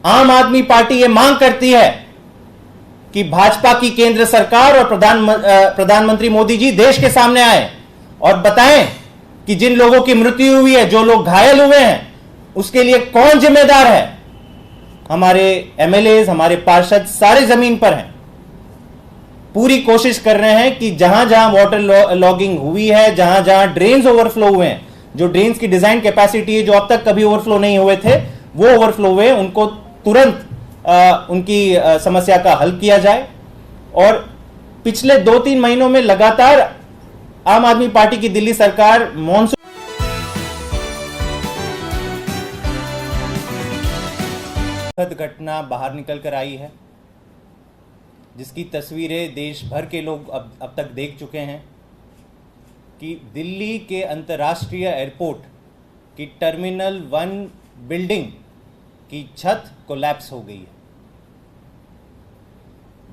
आम आदमी पार्टी ये मांग करती है कि भाजपा की केंद्र सरकार और प्रधानमंत्री मोदी जी देश के सामने आए और बताएं कि जिन लोगों की मृत्यु हुई है, जो लोग घायल हुए हैं, उसके लिए कौन जिम्मेदार है। हमारे एमएलए, हमारे पार्षद सारे जमीन पर हैं, पूरी कोशिश कर रहे हैं कि जहां जहां वाटर लॉगिंग हुई है, जहां जहां ड्रेन्स ओवरफ्लो हुए हैं, जो ड्रेन्स की डिजाइन कैपेसिटी है, जो अब तक कभी ओवरफ्लो नहीं हुए थे, वो ओवरफ्लो हुए, उनको तुरंत उनकी समस्या का हल किया जाए। और पिछले 2-3 महीनों में लगातार आम आदमी पार्टी की दिल्ली सरकार मॉनसून घटना बाहर निकल कर आई है, जिसकी तस्वीरें देश भर के लोग अब तक देख चुके हैं कि दिल्ली के अंतर्राष्ट्रीय एयरपोर्ट की टर्मिनल 1 बिल्डिंग की छत कोलैप्स हो गई है।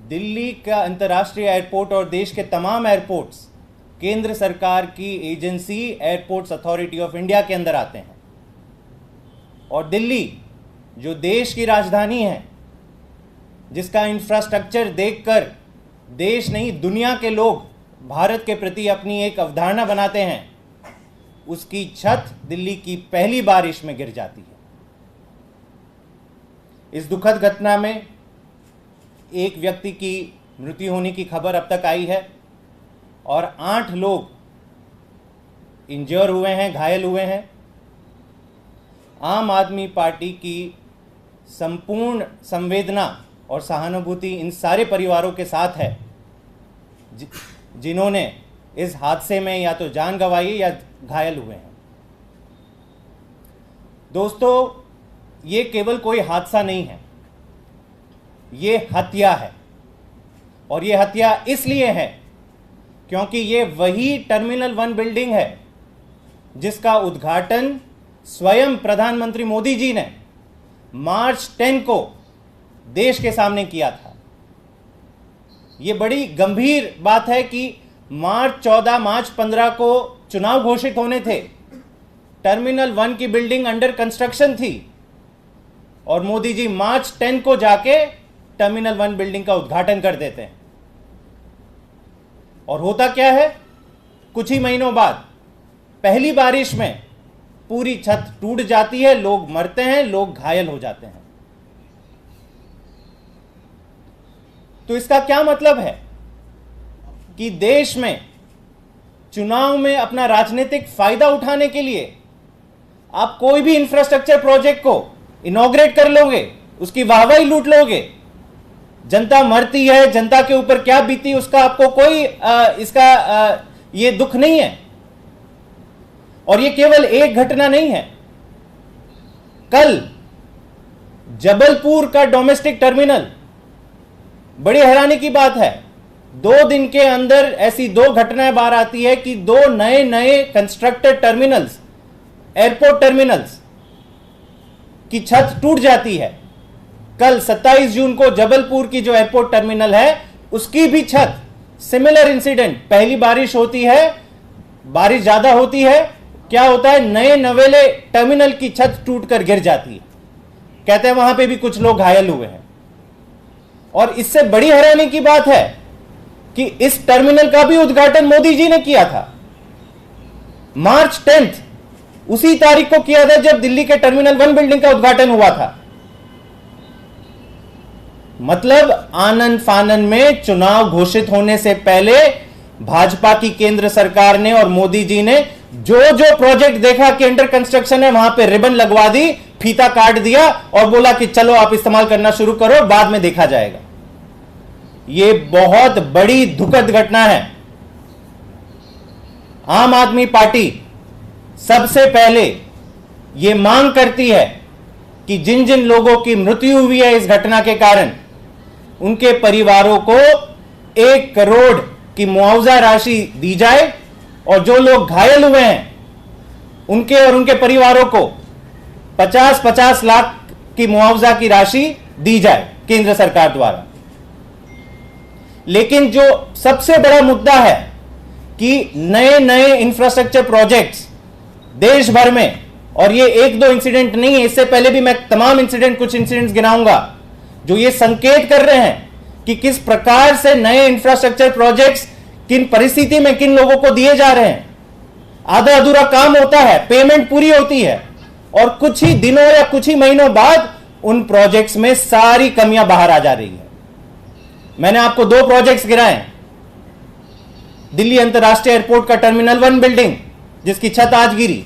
दिल्ली का अंतर्राष्ट्रीय एयरपोर्ट और देश के तमाम एयरपोर्ट्स केंद्र सरकार की agency airports authority of India के अंदर आते हैं, और दिल्ली जो देश की राजधानी है, जिसका इंफ्रास्ट्रक्चर देखकर देश नहीं दुनिया के लोग भारत के प्रति अपनी एक अवधारणा बनाते हैं, उसकी छत दिल्ली की पहली बारिश में गिर जाती है। इस दुखद घटना में एक व्यक्ति की मृत्यु होने की खबर अब तक आई है और 8 लोग इंजर हुए हैं, घायल हुए हैं। आम आदमी पार्टी की संपूर्ण संवेदना और सहानुभूति इन सारे परिवारों के साथ है जिन्होंने इस हादसे में या तो जान गंवाई या घायल हुए हैं। दोस्तों, ये केवल कोई हादसा नहीं है, ये हत्या है। और ये हत्या इसलिए है क्योंकि ये वही टर्मिनल 1 बिल्डिंग है जिसका उद्घाटन स्वयं प्रधानमंत्री मोदी जी ने मार्च 10 को देश के सामने किया था। ये बड़ी गंभीर बात है कि मार्च 14, मार्च 15 को चुनाव घोषित होने थे, टर्मिनल 1 की बिल्डिंग अंडर कंस्ट्रक्शन थी और मोदी जी मार्च 10 को जाके टर्मिनल 1 बिल्डिंग का उद्घाटन कर देते हैं। और होता क्या है, कुछ ही महीनों बाद पहली बारिश में पूरी छत टूट जाती है, लोग मरते हैं, लोग घायल हो जाते हैं। तो इसका क्या मतलब है कि देश में चुनाव में अपना राजनीतिक फायदा उठाने के लिए आप कोई भी इंफ्रास्ट्रक्चर प्रोजेक्ट को इनॉग्रेट कर लोगे, उसकी वाहवाही लूट लोगे, जनता मरती है, जनता के ऊपर क्या बीती उसका आपको कोई ये दुख नहीं है। और ये केवल एक घटना नहीं है। कल जबलपुर का डोमेस्टिक टर्मिनल, बड़ी हैरानी की बात है, 2 दिन के अंदर ऐसी 2 घटनाएं बाहर आती है कि 2 नए कंस्ट्रक्टेड टर्मिनल्स, एयरपोर्ट टर्मिनल्स की छत टूट जाती है। कल 27 जून को जबलपुर की जो एयरपोर्ट टर्मिनल है उसकी भी छत, सिमिलर इंसिडेंट, पहली बारिश होती है, बारिश ज्यादा होती है, क्या होता है, नए नवेले टर्मिनल की छत टूटकर गिर जाती है। कहते हैं वहां पे भी कुछ लोग घायल हुए हैं। और इससे बड़ी हैरानी की बात है कि इस टर्मिनल का भी उद्घाटन मोदी जी ने किया था मार्च 10, उसी तारीख को किया था जब दिल्ली के टर्मिनल 1 बिल्डिंग का उद्घाटन हुआ था। मतलब आनन फानन में चुनाव घोषित होने से पहले भाजपा की केंद्र सरकार ने और मोदी जी ने जो जो प्रोजेक्ट देखा कि अंडर कंस्ट्रक्शन है, वहां पे रिबन लगवा दी, फीता काट दिया और बोला कि चलो आप इस्तेमाल करना शुरू करो, बाद में देखा जाएगा। यह बहुत बड़ी दुखद घटना है। आम आदमी पार्टी सबसे पहले यह मांग करती है कि जिन जिन लोगों की मृत्यु हुई है इस घटना के कारण, उनके परिवारों को 1 करोड़ की मुआवजा राशि दी जाए और जो लोग घायल हुए हैं उनके और उनके परिवारों को 50-50 लाख की मुआवजा की राशि दी जाए केंद्र सरकार द्वारा। लेकिन जो सबसे बड़ा मुद्दा है कि नए इंफ्रास्ट्रक्चर प्रोजेक्ट्स देश भर में और ये एक दो इंसिडेंट नहीं है, इससे पहले भी मैं तमाम इंसिडेंट, कुछ इंसिडेंट्स गिनाऊंगा जो ये संकेत कर रहे हैं कि किस प्रकार से नए इंफ्रास्ट्रक्चर प्रोजेक्ट्स किन परिस्थिति में किन लोगों को दिए जा रहे हैं। आधा अधूरा काम होता है, पेमेंट पूरी होती है और कुछ ही दिनों या कुछ ही महीनों बाद उन प्रोजेक्ट्स में सारी कमियां बाहर आ जा रही है। मैंने आपको दो प्रोजेक्ट्स गिनाए, दिल्ली अंतरराष्ट्रीय एयरपोर्ट का टर्मिनल 1 बिल्डिंग जिसकी छत आज गिरी,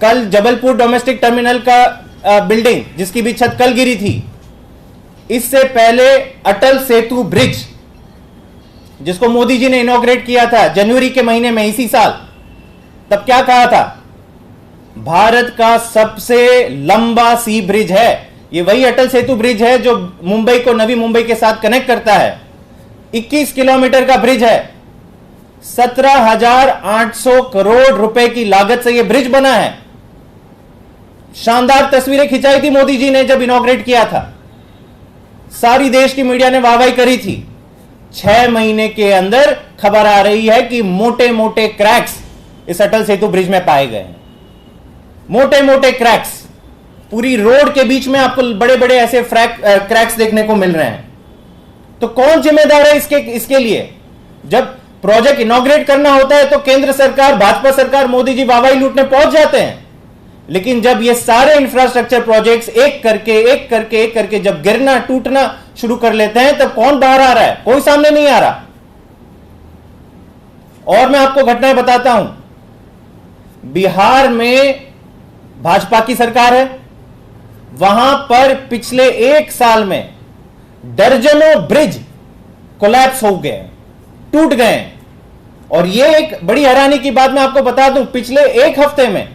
कल जबलपुर डोमेस्टिक टर्मिनल का बिल्डिंग जिसकी भी छत कल गिरी थी, इससे पहले अटल सेतु ब्रिज जिसको मोदी जी ने इनॉग्रेट किया था जनवरी के महीने में इसी साल। तब क्या कहा था, भारत का सबसे लंबा सी ब्रिज है ये, वही अटल सेतु ब्रिज है जो मुंबई को नवी मुंबई के साथ कनेक्ट करता है। 21 किलोमीटर का ब्रिज है, 17,800 करोड़ रुपए की लागत से यह ब्रिज बना है। शानदार तस्वीरें खिंचाई थी मोदी जी ने जब इनॉग्रेट किया था, सारी देश की मीडिया ने वाहवाही करी थी। 6 महीने के अंदर खबर आ रही है कि मोटे मोटे क्रैक्स इस अटल सेतु ब्रिज में पाए गए हैं, मोटे मोटे क्रैक्स। पूरी रोड के बीच में आपको बड़े बड़े ऐसे क्रैक्स देखने को मिल रहे हैं। तो कौन जिम्मेदार है इसके लिए? जब प्रोजेक्ट इनॉग्रेट करना होता है तो केंद्र सरकार, भाजपा सरकार, मोदी जी वाहवाही लूटने पहुंच जाते हैं, लेकिन जब ये सारे इंफ्रास्ट्रक्चर प्रोजेक्ट्स एक करके जब गिरना टूटना शुरू कर लेते हैं तब कौन बाहर आ रहा है? कोई सामने नहीं आ रहा। और मैं आपको घटनाएं बताता हूं, बिहार में भाजपा की सरकार है, वहां पर पिछले 1 साल में दर्जनों ब्रिज कोलैप्स हो गए, टूट गए। और यह एक बड़ी हैरानी की बात मैं आपको बता दूं, पिछले 1 हफ्ते में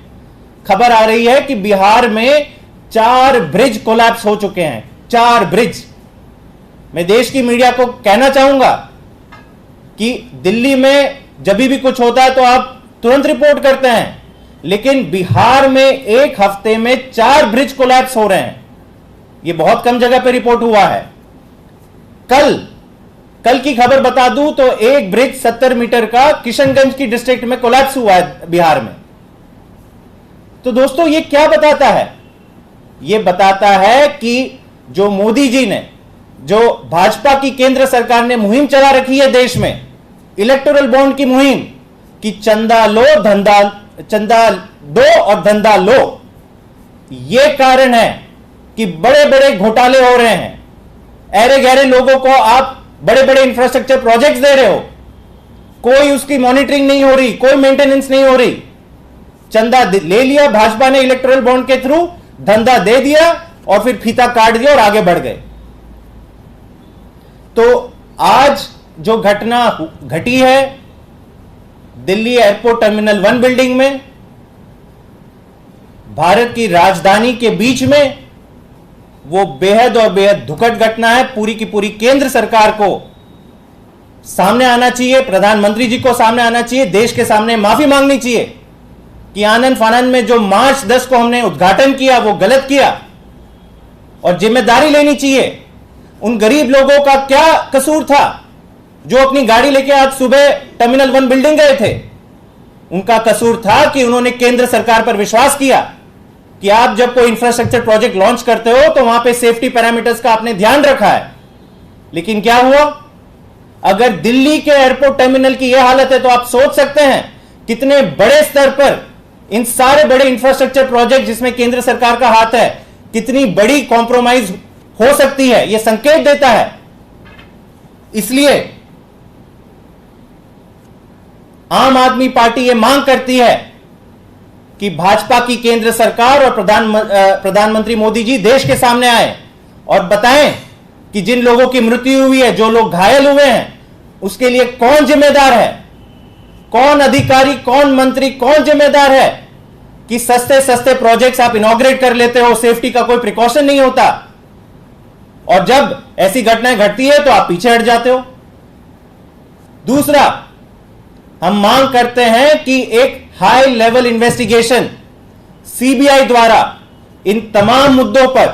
खबर आ रही है कि बिहार में 4 ब्रिज कोलैप्स हो चुके हैं, 4 ब्रिज। मैं देश की मीडिया को कहना चाहूंगा कि दिल्ली में जब भी कुछ होता है तो आप तुरंत रिपोर्ट करते हैं, लेकिन बिहार में 1 हफ्ते में 4 ब्रिज कोलैप्स हो रहे हैं। यह बहुत कम जगह पर रिपोर्ट हुआ है। कल की खबर बता दूं तो एक ब्रिज 70 मीटर का किशनगंज की डिस्ट्रिक्ट में कोलैप्स हुआ है बिहार में। तो दोस्तों ये क्या बताता है? यह बताता है कि जो मोदी जी ने, जो भाजपा की केंद्र सरकार ने मुहिम चला रखी है देश में, इलेक्टोरल बॉन्ड की मुहिम, कि चंदा दो और धंधा लो, यह कारण है कि बड़े बड़े घोटाले हो रहे हैं। ऐरे गहरे लोगों को आप बड़े बड़े इंफ्रास्ट्रक्चर प्रोजेक्ट्स दे रहे हो, कोई उसकी मॉनिटरिंग नहीं हो रही, कोई मेंटेनेंस नहीं हो रही। चंदा ले लिया भाजपा ने इलेक्टोरल बॉन्ड के थ्रू, धंधा दे दिया और फिर फीता काट दिया और आगे बढ़ गए। तो आज जो घटना घटी है दिल्ली एयरपोर्ट टर्मिनल 1 बिल्डिंग में, भारत की राजधानी के बीच में, वो बेहद और बेहद दुखद घटना है। पूरी की पूरी केंद्र सरकार को सामने आना चाहिए, प्रधानमंत्री जी को सामने आना चाहिए, देश के सामने माफी मांगनी चाहिए कि आनंद फानंद में जो मार्च 10 को हमने उद्घाटन किया वो गलत किया, और जिम्मेदारी लेनी चाहिए। उन गरीब लोगों का क्या कसूर था जो अपनी गाड़ी लेके आज सुबह टर्मिनल 1 बिल्डिंग गए थे? उनका कसूर था कि उन्होंने केंद्र सरकार पर विश्वास किया कि आप जब कोई इंफ्रास्ट्रक्चर प्रोजेक्ट लॉन्च करते हो तो वहां पे सेफ्टी पैरामीटर्स का आपने ध्यान रखा है। लेकिन क्या हुआ? अगर दिल्ली के एयरपोर्ट टर्मिनल की यह हालत है तो आप सोच सकते हैं कितने बड़े स्तर पर इन सारे बड़े इंफ्रास्ट्रक्चर प्रोजेक्ट जिसमें केंद्र सरकार का हाथ है, कितनी बड़ी कॉम्प्रोमाइज हो सकती है। यह संकेत देता है। इसलिए आम आदमी पार्टी यह मांग करती है कि भाजपा की केंद्र सरकार और प्रधानमंत्री मोदी जी देश के सामने आए और बताएं कि जिन लोगों की मृत्यु हुई है, जो लोग घायल हुए हैं, उसके लिए कौन जिम्मेदार है? कौन अधिकारी, कौन मंत्री, कौन जिम्मेदार है कि सस्ते सस्ते प्रोजेक्ट्स आप इनॉग्रेट कर लेते हो, सेफ्टी का कोई प्रिकॉशन नहीं होता, और जब ऐसी घटनाएं घटती है तो आप पीछे हट जाते हो। दूसरा, हम मांग करते हैं कि एक हाई लेवल इन्वेस्टिगेशन सीबीआई द्वारा इन तमाम मुद्दों पर,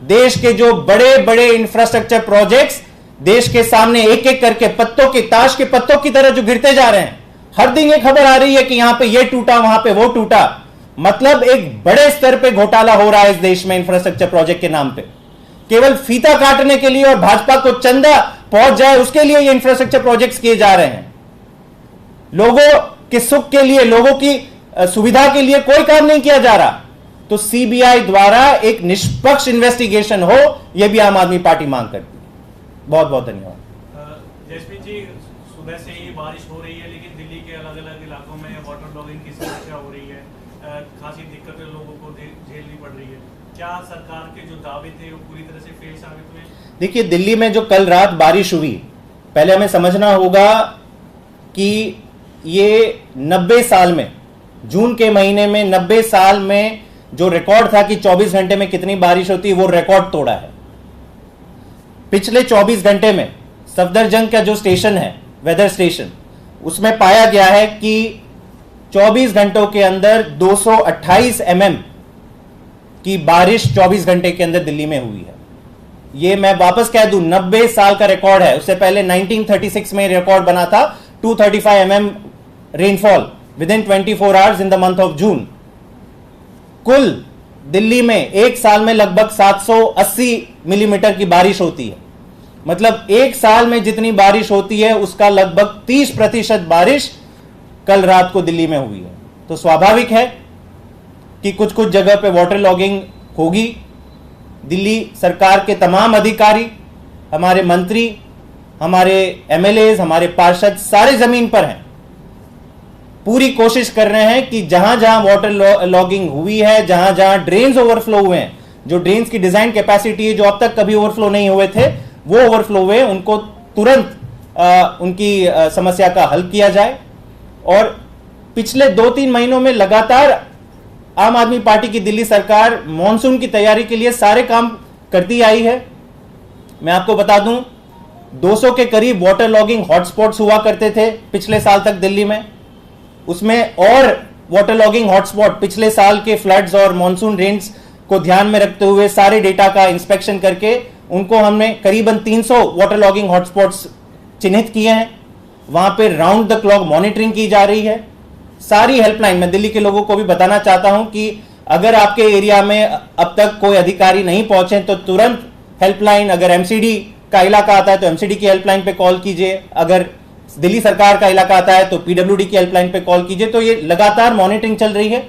देश के जो बड़े बड़े इंफ्रास्ट्रक्चर प्रोजेक्ट्स देश के सामने एक एक करके पत्तों के, ताश के पत्तों की तरह जो गिरते जा रहे हैं, हर दिन ये खबर आ रही है कि यहां पे ये टूटा, वहां पे वो टूटा, मतलब एक बड़े स्तर पे घोटाला हो रहा है इस देश में इंफ्रास्ट्रक्चर प्रोजेक्ट के नाम पे। केवल फीता काटने के लिए और भाजपा को चंदा पहुंच जाए उसके लिए ये इंफ्रास्ट्रक्चर प्रोजेक्ट्स किए जा रहे हैं। लोगों के सुख के लिए, लोगों की सुविधा के लिए कोई काम नहीं किया जा रहा। तो सीबीआई द्वारा एक निष्पक्ष इन्वेस्टिगेशन हो, यह भी आम आदमी पार्टी मांग करती है। बहुत बहुत धन्यवाद। जसमीत जी, सुबह से ही बारिश हो रही है, लेकिन दिल्ली के अलग अलग इलाकों में वाटर लॉगिंग की समस्या हो रही है, खासी दिक्कतें लोगों को झेलनी पड़ रही है। क्या सरकार के जो दावे थे वो पूरी तरह से फेल साबित हुए? देखिए, दिल्ली में जो कल रात बारिश हुई, पहले हमें समझना होगा कि ये 90 साल में, जून के महीने में 90 साल में जो रिकॉर्ड था कि 24 घंटे में कितनी बारिश होती है, वो रिकॉर्ड तोड़ा है। पिछले 24 घंटे में सफदरजंग का जो स्टेशन है, वेदर स्टेशन, उसमें पाया गया है कि 24 घंटों के अंदर 228 mm की बारिश 24 घंटे के अंदर दिल्ली में हुई है। ये मैं वापस कह दूं, 90 साल का रिकॉर्ड है। उससे पहले 1936 में रिकॉर्ड बना था 235 mm rainfall with in 24 hours in the month of June. कुल दिल्ली में एक साल में लगभग 780 मिलीमीटर की बारिश होती है। मतलब एक साल में जितनी बारिश होती है उसका लगभग 30% बारिश कल रात को दिल्ली में हुई है। तो स्वाभाविक है कि कुछ कुछ जगह पे वाटर लॉगिंग होगी। दिल्ली सरकार के तमाम अधिकारी, हमारे मंत्री, हमारे एमएलएज, हमारे पार्षद सारे जमीन पर हैं। पूरी कोशिश कर रहे हैं कि जहां जहां वाटर लॉगिंग हुई है, जहां जहां ड्रेन्स ओवरफ्लो हुए हैं, जो ड्रेन्स की डिजाइन कैपेसिटी है, जो अब तक कभी ओवरफ्लो नहीं हुए थे, वो ओवरफ्लो हुए, उनको तुरंत उनकी समस्या का हल किया जाए। और पिछले 2-3 महीनों में लगातार आम आदमी पार्टी की दिल्ली सरकार मॉनसून की तैयारी के लिए सारे काम करती आई है। मैं आपको बता दूं, 200 के करीब वाटर लॉगिंग हॉटस्पॉट्स हुआ करते थे पिछले साल तक दिल्ली में। उसमें और वाटर लॉगिंग हॉटस्पॉट पिछले साल के फ्लड्स और मॉनसून रेन्स को ध्यान में रखते हुए सारे डेटा का इंस्पेक्शन करके उनको हमने करीबन 300 वाटर लॉगिंग हॉटस्पॉट्स चिन्हित किए हैं। वहां पे राउंड द क्लॉक मॉनिटरिंग की जा रही है। सारी हेल्पलाइन, मैं दिल्ली के लोगों को भी बताना चाहता हूं कि अगर आपके एरिया में अब तक कोई अधिकारी नहीं पहुंचे तो तुरंत हेल्पलाइन, अगर एमसीडी का इलाका आता है तो एमसीडी की हेल्पलाइन पे कॉल कीजिए, अगर दिल्ली सरकार का इलाका आता है तो पीडब्ल्यूडी की हेल्पलाइन पे कॉल कीजिए। तो ये लगातार मॉनिटरिंग चल रही है।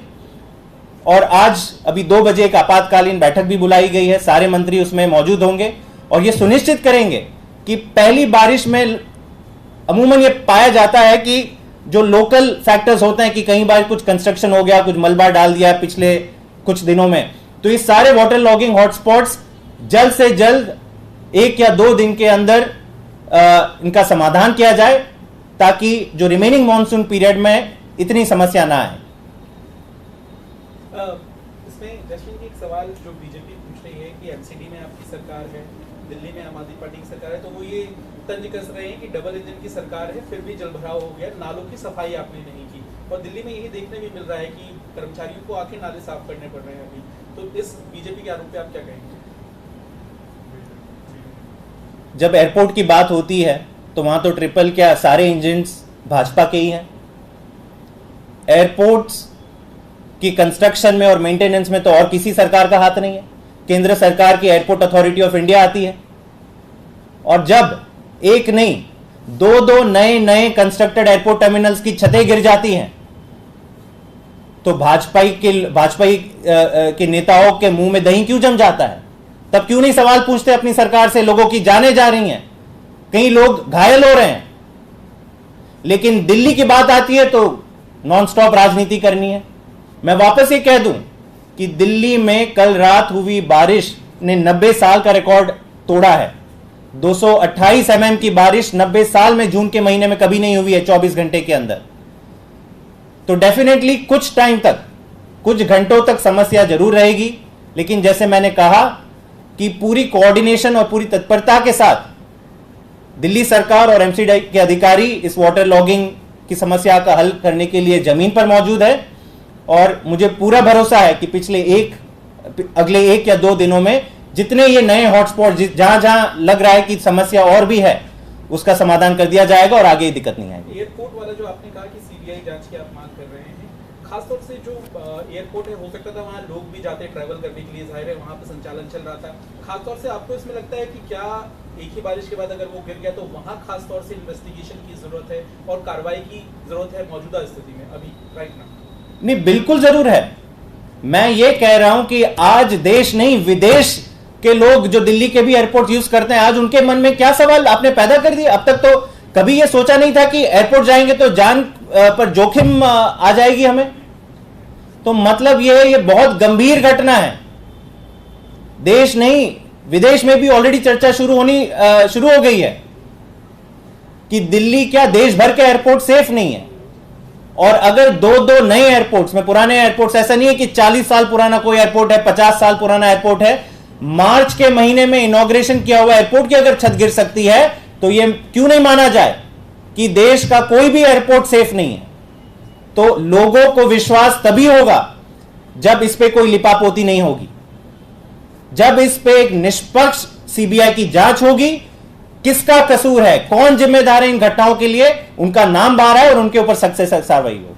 और आज अभी 2 बजे एक आपातकालीन बैठक भी बुलाई गई है। सारे मंत्री उसमें मौजूद होंगे और ये सुनिश्चित करेंगे कि पहली बारिश में अमूमन ये पाया जाता है कि जो लोकल फैक्टर्स होते हैं कि कई बार कुछ कंस्ट्रक्शन हो गया, कुछ मलबा डाल दिया पिछले कुछ दिनों में, तो ये सारे वाटर लॉगिंग हॉटस्पॉट्स जल्द से जल्द 1 या 2 दिन के अंदर इनका समाधान किया जाए, ताकि जो रिमेनिंग मॉनसून पीरियड में इतनी समस्या ना आए। इसमें जसमीत जी, एक सवाल जो बीजेपी पूछ रही है कि एमसीडी में आपकी सरकार है, दिल्ली में आम आदमी पार्टी की सरकार है, तो वो ये तंज कस रहे हैं कि डबल इंजन की सरकार है, फिर भी जलभराव हो गया, नालों की सफाई आपने नहीं की। और दिल्ली में यही देखने भी मिल रहा है कि कर्मचारियों को आके नाले साफ करने पड़ रहे हैं अभी। तो इस बीजेपी के आरोप पे आप क्या कहेंगे? जब एयरपोर्ट की बात होती है तो वहां तो ट्रिपल क्या सारे इंजन भाजपा के ही हैं। एयरपोर्ट्स की कंस्ट्रक्शन में और मेंटेनेंस में तो और किसी सरकार का हाथ नहीं है। केंद्र सरकार की एयरपोर्ट अथॉरिटी ऑफ इंडिया आती है। और जब एक नहीं 2 नए कंस्ट्रक्टेड एयरपोर्ट टर्मिनल्स की छतें गिर जाती हैं तो भाजपा के नेताओं के मुंह में दही क्यों जम जाता है? तब क्यों नहीं सवाल पूछते अपनी सरकार से? लोगों की जानें जा रही हैं, कई लोग घायल हो रहे हैं, लेकिन दिल्ली की बात आती है तो नॉनस्टॉप राजनीति करनी है। मैं वापस ये कह दूं कि दिल्ली में कल रात हुई बारिश ने 90 साल का रिकॉर्ड तोड़ा है। 228 mm की बारिश 90 साल में जून के महीने में कभी नहीं हुई है 24 घंटे के अंदर। तो डेफिनेटली कुछ टाइम तक, कुछ घंटों तक समस्या जरूर रहेगी, लेकिन जैसे मैंने कहा कि पूरी कोऑर्डिनेशन और पूरी तत्परता के साथ दिल्ली सरकार और एमसीडी के अधिकारी इस वाटर लॉगिंग की समस्या का हल करने के लिए जमीन पर मौजूद है। और मुझे पूरा भरोसा है कि अगले 1 या 2 दिनों में जितने ये नए हॉटस्पॉट जहां जहां लग रहा है कि समस्या और भी है, उसका समाधान कर दिया जाएगा और आगे दिक्कत नहीं आएगी। एयरपोर्ट वाला जो आपने कहा कि सीबीआई जांच की आप मांग कर रहे हैं, खासतौर से जो एयरपोर्ट है, हो सकता था वहाँ लोग भी जाते ट्रैवल करने के लिए, जाहिर है वहाँ पे संचालन चल रहा था। खासतौर से आपको इसमें लगता है कि क्या एक ही बारिश के बाद अगर वो गिर गया तो वहाँ खासतौर से इन्वेस्टिगेशन की जरूरत है और कार्रवाई की जरूरत है मौजूदा स्थिति में अभी राइट नाउ? नहीं, बिल्कुल जरूर है। मैं ये कह रहा हूं कि आज देश नहीं विदेश के लोग जो दिल्ली के भी एयरपोर्ट यूज करते हैं, आज उनके मन में क्या सवाल आपने पैदा कर दिया। अब तक तो कभी ये सोचा नहीं था कि एयरपोर्ट जाएंगे तो जान पर जोखिम आ जाएगी हमें। तो मतलब ये बहुत गंभीर घटना है। देश नहीं विदेश में भी ऑलरेडी चर्चा शुरू हो गई है कि दिल्ली क्या देश भर के एयरपोर्ट सेफ नहीं है। और अगर दो नए एयरपोर्ट्स में, पुराने एयरपोर्ट्स, ऐसा नहीं है कि 40 साल पुराना कोई एयरपोर्ट है, 50 साल पुराना एयरपोर्ट है, मार्च के महीने में इनॉग्रेशन किया हुआ एयरपोर्ट की अगर छत गिर सकती है तो यह क्यों नहीं माना जाए कि देश का कोई भी एयरपोर्ट सेफ नहीं है। तो लोगों को विश्वास तभी होगा जब इस पे कोई लिपापोती नहीं होगी, जब इस पे एक निष्पक्ष सीबीआई की जांच होगी, किसका कसूर है, कौन जिम्मेदार है इन घटनाओं के लिए, उनका नाम बाहर है और उनके ऊपर सख्त से सख्त कार्रवाई होगी।